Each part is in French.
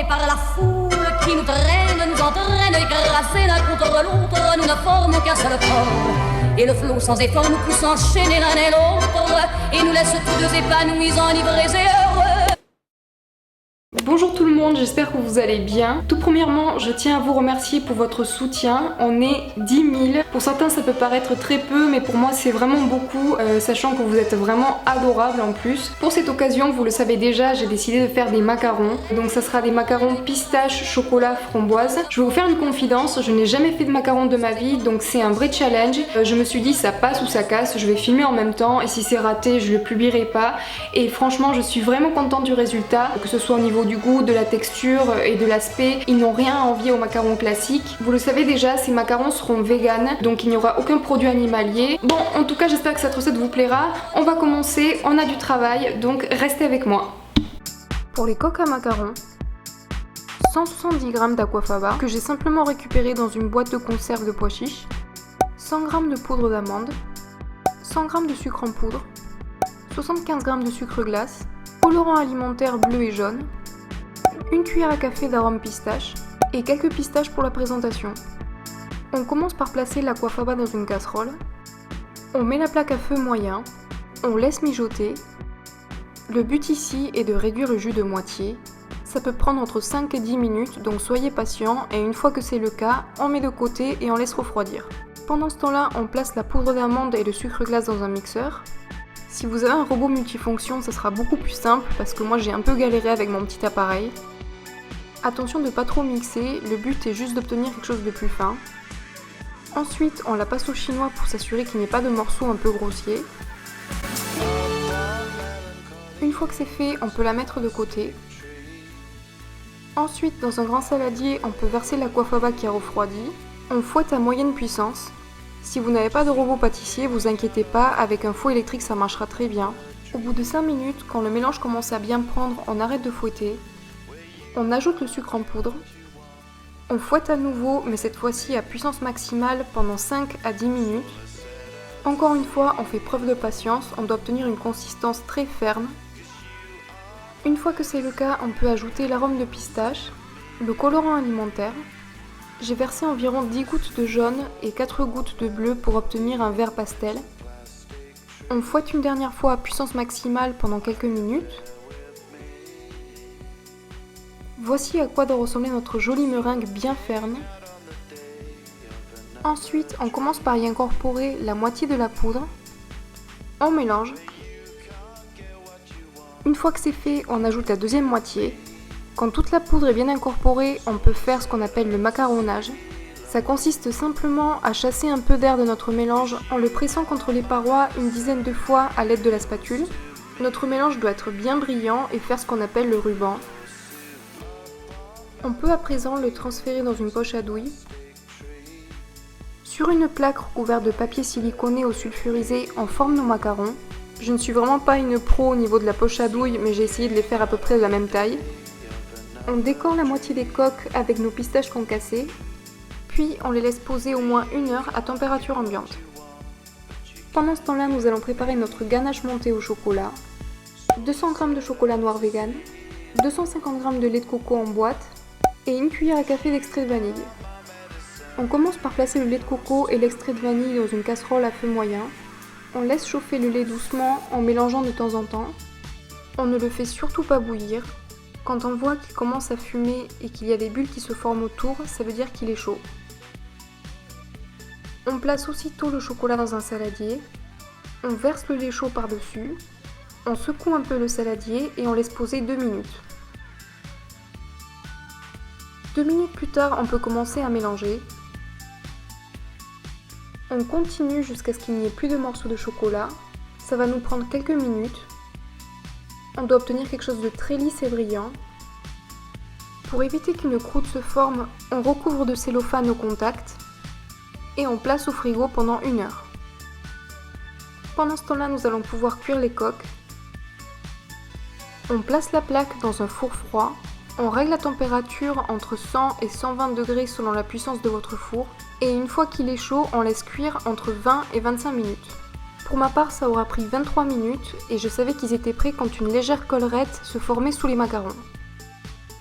par la foule qui nous traîne, nous entraîne, écrasés l'un contre l'autre, nous ne formons qu'un seul corps. Et le flot sans effort nous pousse enchaîner l'un et l'autre, et nous laisse tous deux épanouis, enivrés et heureux. Bonjour tout le monde, j'espère que vous allez bien. Tout premièrement, je tiens à vous remercier pour votre soutien. On est 10 000. Pour certains, ça peut paraître très peu, mais pour moi, c'est vraiment beaucoup, sachant que vous êtes vraiment adorables en plus. Pour cette occasion, vous le savez déjà, j'ai décidé de faire des macarons. Donc ça sera des macarons pistache, chocolat, framboise. Je vais vous faire une confidence, je n'ai jamais fait de macarons de ma vie, donc c'est un vrai challenge. Je me suis dit, ça passe ou ça casse, je vais filmer en même temps, et si c'est raté, je le publierai pas. Et franchement, je suis vraiment contente du résultat, que ce soit au niveau du goût, de la texture et de l'aspect. Ils n'ont rien à envier aux macarons classiques. Vous le savez déjà, ces macarons seront vegan, donc il n'y aura aucun produit animalier. Bon, en tout cas, j'espère que cette recette vous plaira. On va commencer, on a du travail, donc restez avec moi. Pour les coques à macarons, 170 g d'aquafaba que j'ai simplement récupéré dans une boîte de conserve de pois chiches, 100 g de poudre d'amande, 100 g de sucre en poudre, 75 g de sucre glace, colorant alimentaire bleu et jaune, une cuillère à café d'arôme pistache et quelques pistaches pour la présentation. On commence par placer l'aquafaba dans une casserole, on met la plaque à feu moyen, on laisse mijoter. Le but ici est de réduire le jus de moitié. Ça peut prendre entre 5 et 10 minutes, donc soyez patient, et une fois que c'est le cas, on met de côté et on laisse refroidir. Pendant ce temps-là, on place la poudre d'amande et le sucre glace dans un mixeur. Si vous avez un robot multifonction, ça sera beaucoup plus simple parce que moi j'ai un peu galéré avec mon petit appareil. Attention de ne pas trop mixer, le but est juste d'obtenir quelque chose de plus fin. Ensuite, on la passe au chinois pour s'assurer qu'il n'y ait pas de morceaux un peu grossiers. Une fois que c'est fait, on peut la mettre de côté. Ensuite, dans un grand saladier, on peut verser l'aquafaba qui a refroidi. On fouette à moyenne puissance. Si vous n'avez pas de robot pâtissier, vous inquiétez pas, avec un fouet électrique ça marchera très bien. Au bout de 5 minutes, quand le mélange commence à bien prendre, on arrête de fouetter. On ajoute le sucre en poudre. On fouette à nouveau, mais cette fois-ci à puissance maximale pendant 5 à 10 minutes. Encore une fois, on fait preuve de patience, on doit obtenir une consistance très ferme. Une fois que c'est le cas, on peut ajouter l'arôme de pistache, le colorant alimentaire. J'ai versé environ 10 gouttes de jaune et 4 gouttes de bleu pour obtenir un vert pastel. On fouette une dernière fois à puissance maximale pendant quelques minutes. Voici à quoi doit ressembler notre jolie meringue bien ferme. Ensuite, on commence par y incorporer la moitié de la poudre. On mélange. Une fois que c'est fait, on ajoute la deuxième moitié. Quand toute la poudre est bien incorporée, on peut faire ce qu'on appelle le macaronnage. Ça consiste simplement à chasser un peu d'air de notre mélange en le pressant contre les parois une dizaine de fois à l'aide de la spatule. Notre mélange doit être bien brillant et faire ce qu'on appelle le ruban. On peut à présent le transférer dans une poche à douille. Sur une plaque recouverte de papier siliconé au sulfurisé, on forme nos macarons. Je ne suis vraiment pas une pro au niveau de la poche à douille, mais j'ai essayé de les faire à peu près de la même taille. On décore la moitié des coques avec nos pistaches concassées, puis on les laisse poser au moins 1 heure à température ambiante. Pendant ce temps-là, nous allons préparer notre ganache montée au chocolat, 200 g de chocolat noir vegan, 250 g de lait de coco en boîte et une cuillère à café d'extrait de vanille. On commence par placer le lait de coco et l'extrait de vanille dans une casserole à feu moyen. On laisse chauffer le lait doucement en mélangeant de temps en temps. On ne le fait surtout pas bouillir. Quand on voit qu'il commence à fumer et qu'il y a des bulles qui se forment autour, ça veut dire qu'il est chaud. On place aussitôt le chocolat dans un saladier. On verse le lait chaud par-dessus. On secoue un peu le saladier et on laisse poser 2 minutes. 2 minutes plus tard, on peut commencer à mélanger. On continue jusqu'à ce qu'il n'y ait plus de morceaux de chocolat. Ça va nous prendre quelques minutes. On doit obtenir quelque chose de très lisse et brillant. Pour éviter qu'une croûte se forme, on recouvre de cellophane au contact et on place au frigo pendant 1 heure. Pendant ce temps-là, nous allons pouvoir cuire les coques. On place la plaque dans un four froid. On règle la température entre 100 et 120 degrés selon la puissance de votre four. Et une fois qu'il est chaud, on laisse cuire entre 20 et 25 minutes. Pour ma part, ça aura pris 23 minutes et je savais qu'ils étaient prêts quand une légère collerette se formait sous les macarons.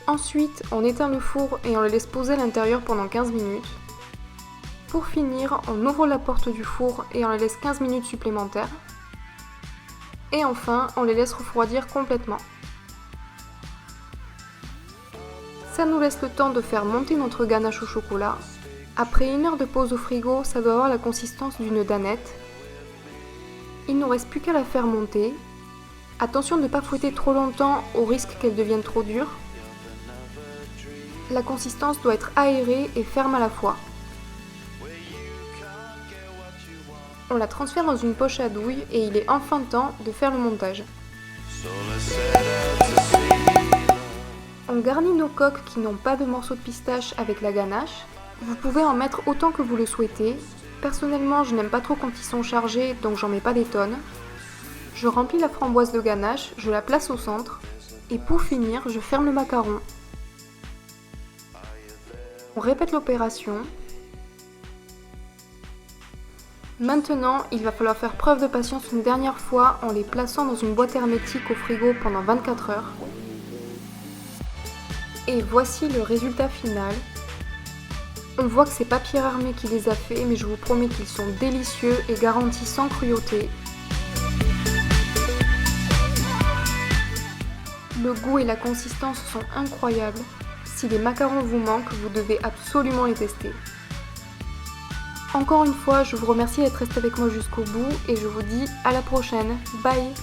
Ensuite, on éteint le four et on le laisse poser à l'intérieur pendant 15 minutes. Pour finir, on ouvre la porte du four et on les laisse 15 minutes supplémentaires. Et enfin, on les laisse refroidir complètement. Ça nous laisse le temps de faire monter notre ganache au chocolat. Après 1 heure de pause au frigo, ça doit avoir la consistance d'une danette. Il ne nous reste plus qu'à la faire monter. Attention de ne pas fouetter trop longtemps au risque qu'elle devienne trop dure. La consistance doit être aérée et ferme à la fois. On la transfère dans une poche à douille et il est enfin temps de faire le montage. On garnit nos coques qui n'ont pas de morceaux de pistache avec la ganache. Vous pouvez en mettre autant que vous le souhaitez. Personnellement, je n'aime pas trop quand ils sont chargés, donc j'en mets pas des tonnes. Je remplis la framboise de ganache, je la place au centre. Et pour finir, je ferme le macaron. On répète l'opération. Maintenant, il va falloir faire preuve de patience une dernière fois en les plaçant dans une boîte hermétique au frigo pendant 24 heures. Et voici le résultat final. On voit que c'est pas Pierre Hermé qui les a faits, mais je vous promets qu'ils sont délicieux et garantis sans cruauté. Le goût et la consistance sont incroyables. Si les macarons vous manquent, vous devez absolument les tester. Encore une fois, je vous remercie d'être resté avec moi jusqu'au bout et je vous dis à la prochaine. Bye!